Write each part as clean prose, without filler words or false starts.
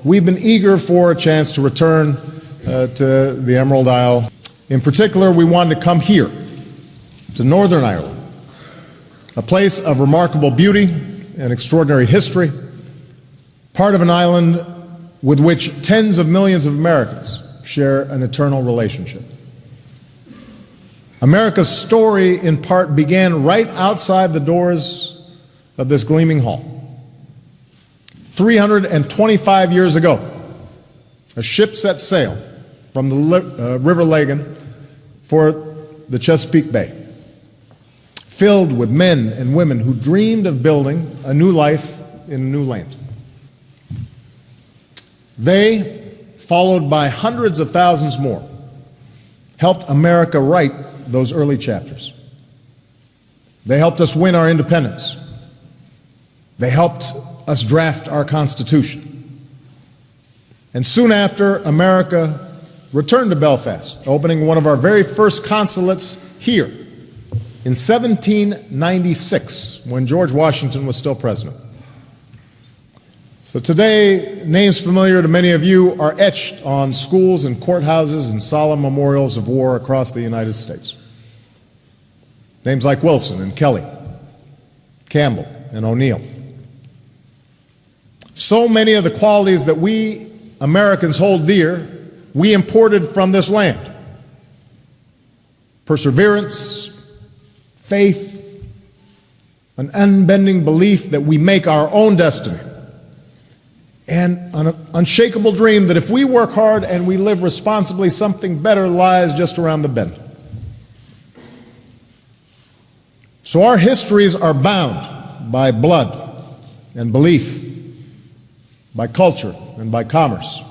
we've been eager for a chance to return to the Emerald Isle. In particular, we wanted to come here, to Northern Ireland, a place of remarkable beauty and extraordinary history, part of an island with which tens of millions of Americans share an eternal relationship. America's story, in part, began right outside the doors of this gleaming hall. 325 years ago, a ship set sail from the River Lagan for the Chesapeake Bay, filled with men and women who dreamed of building a new life in a new land. They, followed by hundreds of thousands more, helped America write those early chapters. They helped us win our independence. They helped us draft our Constitution. And soon after, America returned to Belfast, opening one of our very first consulates here in 1796, when George Washington was still president. So today, names familiar to many of you are etched on schools and courthouses and solemn memorials of war across the United States. Names like Wilson and Kelly, Campbell and O'Neill. So many of the qualities that we Americans hold dear, we imported from this land. Perseverance, faith, an unbending belief that we make our own destiny, and an unshakable dream that if we work hard and we live responsibly, something better lies just around the bend. So our histories are bound by blood and belief, by culture and by commerce.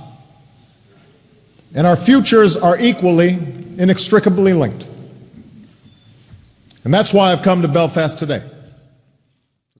And our futures are equally, inextricably linked. And that's why I've come to Belfast today.